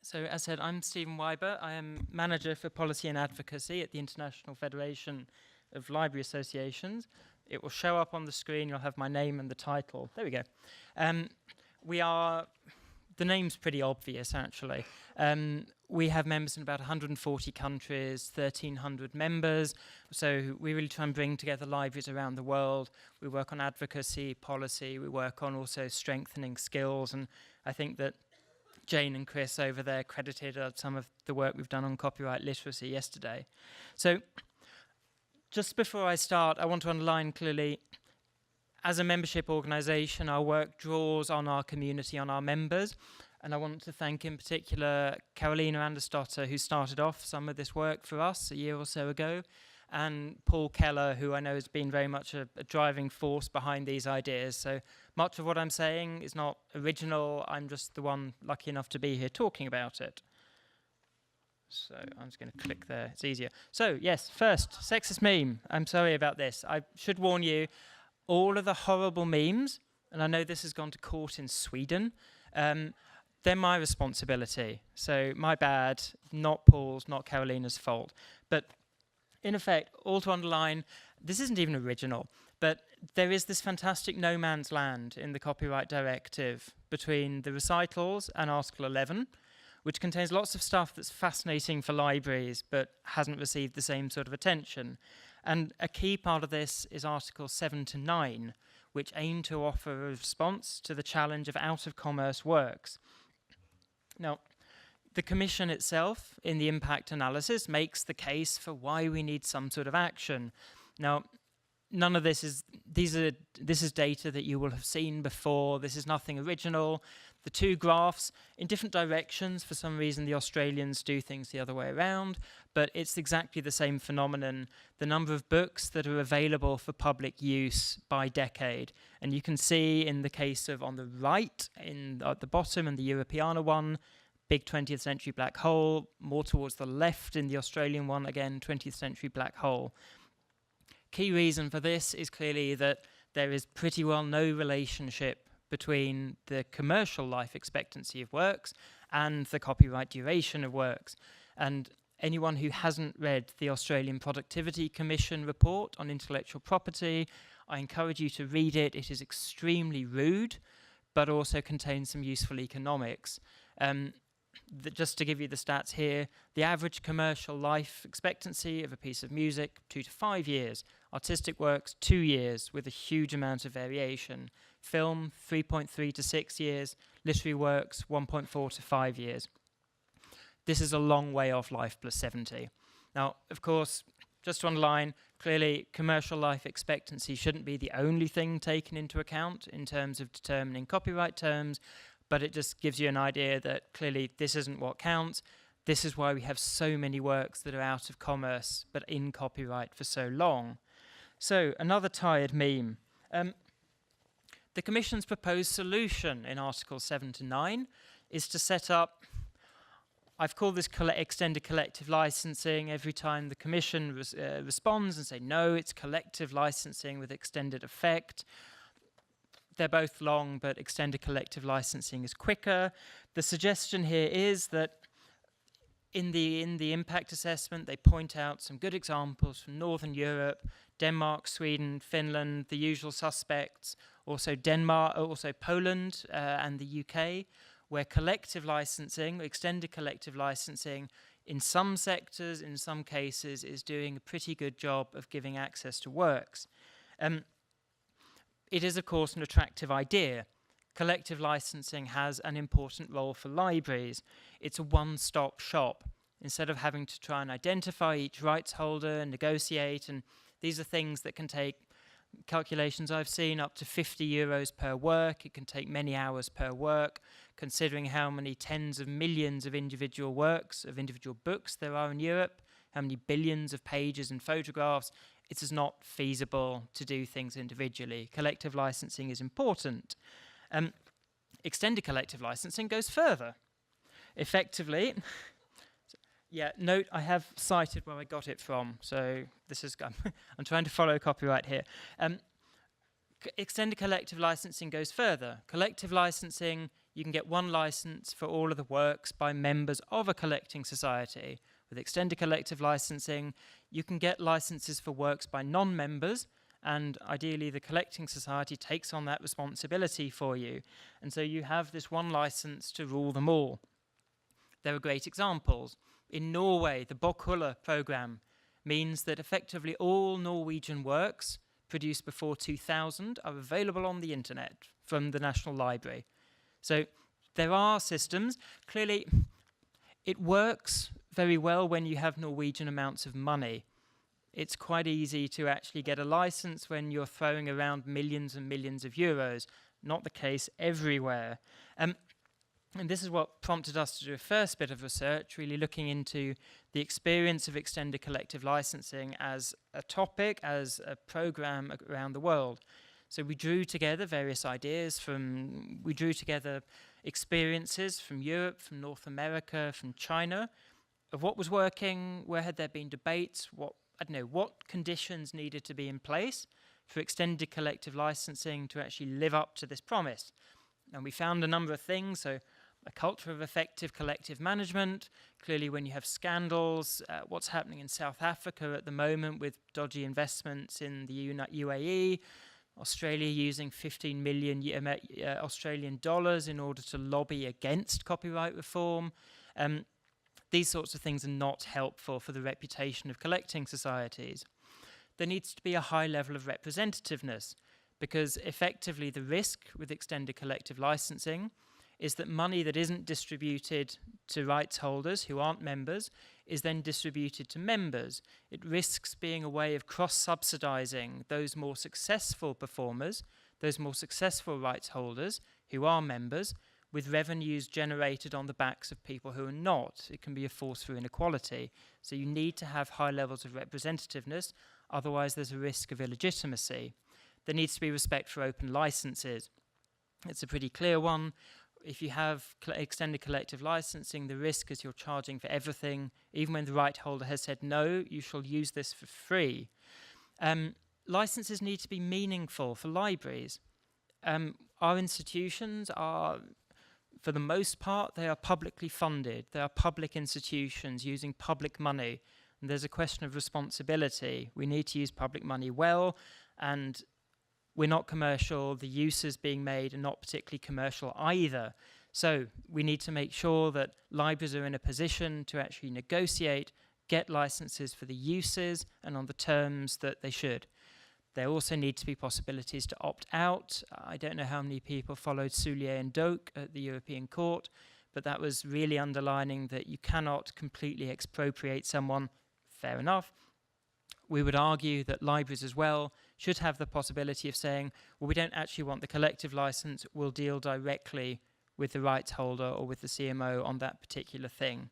So as said, I'm Stephen Wyber. I am Manager for Policy and Advocacy at the International Federation of Library Associations. It will show up on the screen. You'll have my name and the title. There we go. The name's pretty obvious, actually. We have members in about 140 countries, 1,300 members. So we really try and bring together libraries around the world. We work on advocacy, policy. We work on also strengthening skills. And I think that Jane and Chris over there credited some of the work we've done on copyright literacy yesterday. So just before I start, I want to underline clearly, as a membership organisation, our work draws on our community, on our members. And I want to thank in particular Carolina Andersdotter, who started off some of this work for us a year or so ago, and Paul Keller, who I know has been very much a driving force behind these ideas. So much of what I'm saying is not original. I'm just the one lucky enough to be here talking about it. So I'm just going to click there. It's easier. So yes, first, sexist meme. I'm sorry about this. I should warn you, all of the horrible memes, and I know this has gone to court in Sweden, they're my responsibility. So my bad, not Paul's, not Carolina's fault. But in effect, all to underline, this isn't even original, but there is this fantastic no man's land in the Copyright Directive between the recitals and Article 11, which contains lots of stuff that's fascinating for libraries but hasn't received the same sort of attention. And a key part of this is Articles 7 to 9, which aim to offer a response to the challenge of out-of-commerce works. Now, the Commission itself, in the impact analysis, makes the case for why we need some sort of action. Now, none of this is, this is data that you will have seen before. This is nothing original. The two graphs in different directions. For some reason, the Australians do things the other way around, but it's exactly the same phenomenon. The number of books that are available for public use by decade. And you can see in the case of on the right, at the bottom, and the Europeana one, big 20th century black hole, more towards the left in the Australian one, again, 20th century black hole. Key reason for this is clearly that there is pretty well no relationship between the commercial life expectancy of works and the copyright duration of works. And anyone who hasn't read the Australian Productivity Commission report on intellectual property, I encourage you to read it. It is extremely rude, but also contains some useful economics. Just to give you the stats here, the average commercial life expectancy of a piece of music, 2 to 5 years. Artistic works, 2 years, with a huge amount of variation. Film, 3.3 to 6 years. Literary works, 1.4 to 5 years. This is a long way off life plus 70. Now, of course, just to underline, clearly commercial life expectancy shouldn't be the only thing taken into account in terms of determining copyright terms, but it just gives you an idea that clearly this isn't what counts. This is why we have so many works that are out of commerce but in copyright for so long. So another tired meme. The Commission's proposed solution in Articles 7 to 9 is to set up, I've called this extended collective licensing. Every time the Commission responds and say, no, it's collective licensing with extended effect. They're both long, but extended collective licensing is quicker. The suggestion here is that in the impact assessment, they point out some good examples from Northern Europe, Denmark, Sweden, Finland, the usual suspects, also Denmark, also Poland and the UK, where collective licensing, extended collective licensing, in some sectors, in some cases, is doing a pretty good job of giving access to works. It is, of course, an attractive idea. Collective licensing has an important role for libraries. It's a one-stop shop. Instead of having to try and identify each rights holder and negotiate, and these are things that can take, calculations I've seen, up to 50 euros per work. It can take many hours per work, considering how many tens of millions of individual works, of individual books there are in Europe, how many billions of pages and photographs. It is not feasible to do things individually. Collective licensing is important. Extended collective licensing goes further. Effectively, yeah, note I have cited where I got it from, so this is, I'm trying to follow copyright here. Extended collective licensing goes further. Collective licensing, you can get one license for all of the works by members of a collecting society. With extended collective licensing, you can get licenses for works by non-members, and ideally the collecting society takes on that responsibility for you. And so you have this one license to rule them all. There are great examples. In Norway, the Bokhulla program means that effectively all Norwegian works produced before 2000 are available on the internet from the National Library. So there are systems. Clearly, it works very well when you have Norwegian amounts of money. It's quite easy to actually get a license when you're throwing around millions and millions of euros. Not the case everywhere. And this is what prompted us to do a first bit of research, really looking into the experience of extended collective licensing as a topic, as a program around the world. So we drew together various ideas we drew together experiences from Europe, from North America, from China, of what was working, where had there been debates, what conditions needed to be in place for extended collective licensing to actually live up to this promise. And we found a number of things. So a culture of effective collective management. Clearly, when you have scandals, what's happening in South Africa at the moment with dodgy investments in the UAE, Australia using 15 million Australian dollars in order to lobby against copyright reform. These sorts of things are not helpful for the reputation of collecting societies. There needs to be a high level of representativeness, because effectively the risk with extended collective licensing is that money that isn't distributed to rights holders who aren't members is then distributed to members. It risks being a way of cross-subsidizing those more successful performers, those more successful rights holders who are members, with revenues generated on the backs of people who are not. It can be a force for inequality. So you need to have high levels of representativeness, otherwise there's a risk of illegitimacy. There needs to be respect for open licenses. It's a pretty clear one. If you have extended collective licensing, the risk is you're charging for everything. Even when the right holder has said, no, you shall use this for free. Licenses need to be meaningful for libraries. Our institutions are, for the most part, they are publicly funded. They are public institutions using public money. And there's a question of responsibility. We need to use public money well, and we're not commercial. The uses being made are not particularly commercial either. So we need to make sure that libraries are in a position to actually negotiate, get licenses for the uses and on the terms that they should. There also need to be possibilities to opt out. I don't know how many people followed Soulier and Doak at the European Court, but that was really underlining that you cannot completely expropriate someone. Fair enough. We would argue that libraries as well should have the possibility of saying, well, we don't actually want the collective license, we'll deal directly with the rights holder or with the CMO on that particular thing.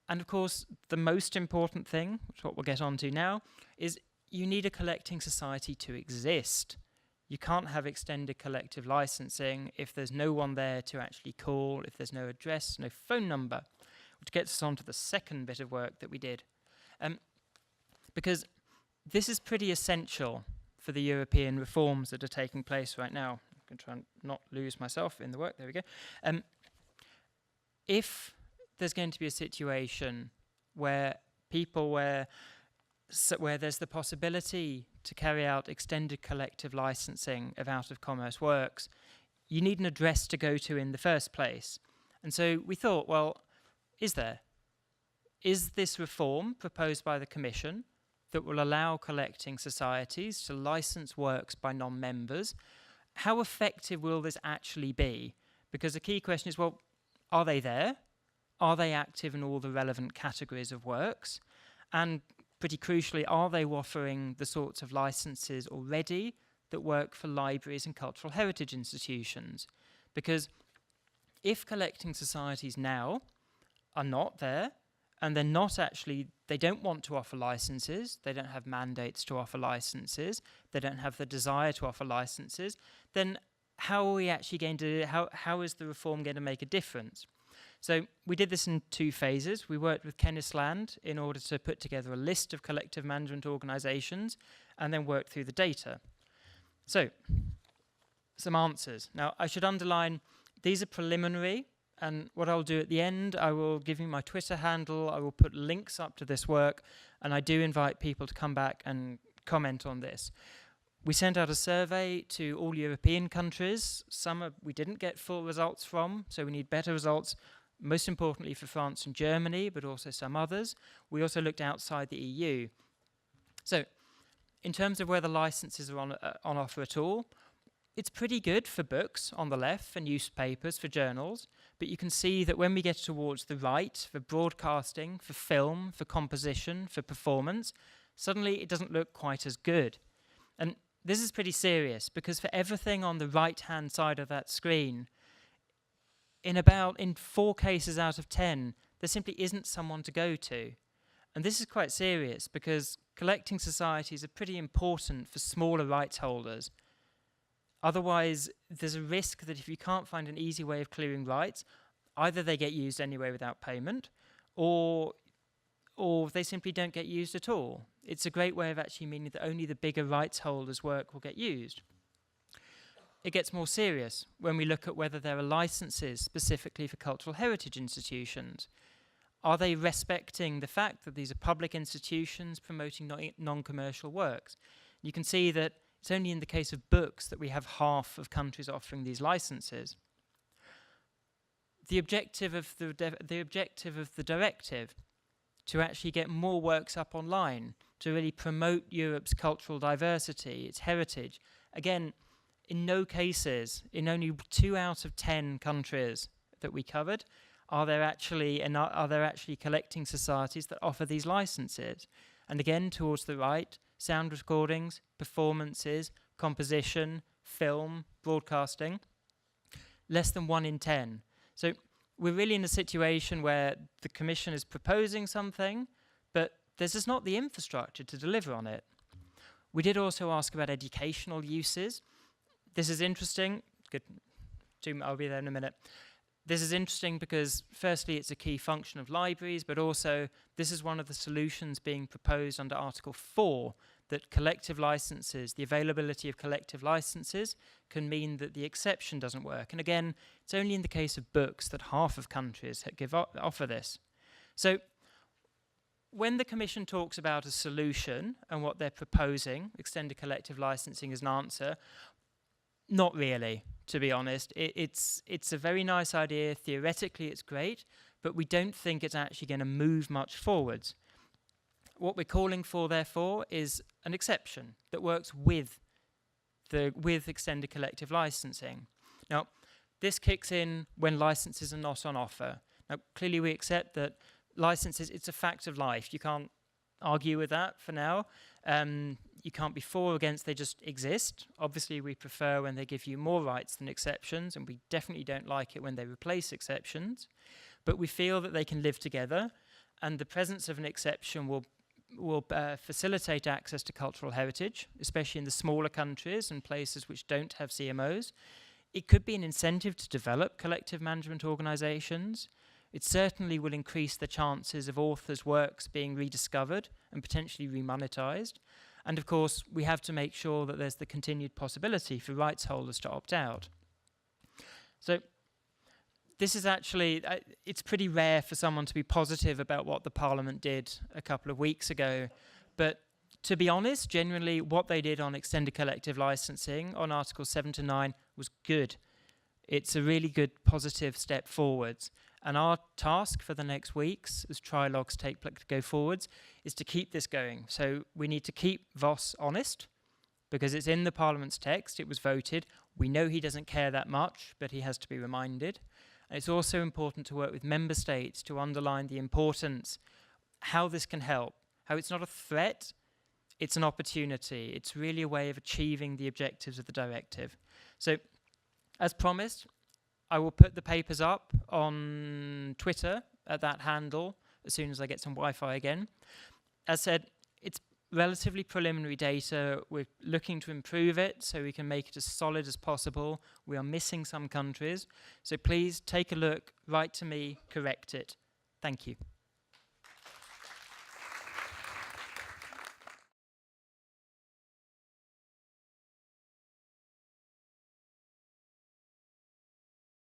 And of course, the most important thing, which is what we'll get onto now, is you need a collecting society to exist. You can't have extended collective licensing if there's no one there to actually call, if there's no address, no phone number, which gets us on to the second bit of work that we did. Because this is pretty essential for the European reforms that are taking place right now. I'm going to try and not lose myself in the work. There we go. If there's going to be a situation where where there's the possibility to carry out extended collective licensing of out-of-commerce works, you need an address to go to in the first place. And so we thought, well, is this reform proposed by the Commission that will allow collecting societies to license works by non-members? How effective will this actually be? Because the key question is, well, are they there? Are they active in all the relevant categories of works? And pretty crucially, are they offering the sorts of licenses already that work for libraries and cultural heritage institutions? Because if collecting societies now are not there, and they're not actually, they don't want to offer licenses, they don't have mandates to offer licenses, they don't have the desire to offer licenses, then how are we actually going to, how is the reform going to make a difference? So we did this in two phases. We worked with Kennisland in order to put together a list of collective management organizations and then worked through the data. So, some answers. Now, I should underline, These are preliminary, and what I'll do at the end, I will give you my Twitter handle, I will put links up to this work, and I do invite people to come back and comment on this. We sent out a survey to all European countries. Some we didn't get full results from, so we need better results, most importantly for France and Germany, but also some others. We also looked outside the EU. So, in terms of whether licenses are on offer at all, it's pretty good for books on the left, for newspapers, for journals, but you can see that when we get towards the right, for broadcasting, for film, for composition, for performance, suddenly it doesn't look quite as good. And this is pretty serious, because for everything on the right-hand side of that screen, in 4 cases out of 10, there simply isn't someone to go to. And this is quite serious, because collecting societies are pretty important for smaller rights holders. Otherwise, there's a risk that if you can't find an easy way of clearing rights, either they get used anyway without payment, or they simply don't get used at all. It's a great way of actually meaning that only the bigger rights holders' work will get used. It gets more serious when we look at whether there are licenses specifically for cultural heritage institutions. Are they respecting the fact that these are public institutions promoting non-commercial works? You can see that it's only in the case of books that we have half of countries offering these licenses. The objective of the directive to actually get more works up online, to really promote Europe's cultural diversity, its heritage. Again, in no cases, in only 2 out of 10 countries that we covered, are there actually collecting societies that offer these licenses. And again, towards the right, sound recordings, performances, composition, film, broadcasting, less than 1 in 10. So we're really in a situation where the Commission is proposing something, but there's just not the infrastructure to deliver on it. We did also ask about educational uses. This is interesting. Good. I'll be there in a minute. This is interesting because, firstly, it's a key function of libraries, but also this is one of the solutions being proposed under Article 4, that collective licenses, the availability of collective licenses, can mean that the exception doesn't work. And again, it's only in the case of books that half of countries offer this. So when the Commission talks about a solution and what they're proposing, extended collective licensing as an answer, not really, to be honest. It's a very nice idea. Theoretically, it's great, but we don't think it's actually going to move much forwards. What we're calling for, therefore, is an exception that works with extended collective licensing. Now, this kicks in when licenses are not on offer. Now, clearly we accept that licenses, it's a fact of life. You can't argue with that for now. You can't be for or against, they just exist. Obviously, we prefer when they give you more rights than exceptions, and we definitely don't like it when they replace exceptions. But we feel that they can live together, and the presence of an exception will facilitate access to cultural heritage, especially in the smaller countries and places which don't have CMOs. It could be an incentive to develop collective management organizations. It certainly will increase the chances of authors' works being rediscovered and potentially remonetized. And of course, we have to make sure that there's the continued possibility for rights holders to opt out. So this is actually, it's pretty rare for someone to be positive about what the Parliament did a couple of weeks ago. But to be honest, generally what they did on extended collective licensing on Articles 7 to 9 was good. It's a really good positive step forwards. And our task for the next weeks, as trilogues go forwards, is to keep this going. So we need to keep Voss honest, because it's in the Parliament's text, it was voted. We know he doesn't care that much, but he has to be reminded. And it's also important to work with member states to underline the importance, how this can help, how it's not a threat, it's an opportunity. It's really a way of achieving the objectives of the directive. So, as promised, I will put the papers up on Twitter at that handle as soon as I get some Wi-Fi again. As said, it's relatively preliminary data. We're looking to improve it so we can make it as solid as possible. We are missing some countries. So please take a look, write to me, correct it. Thank you.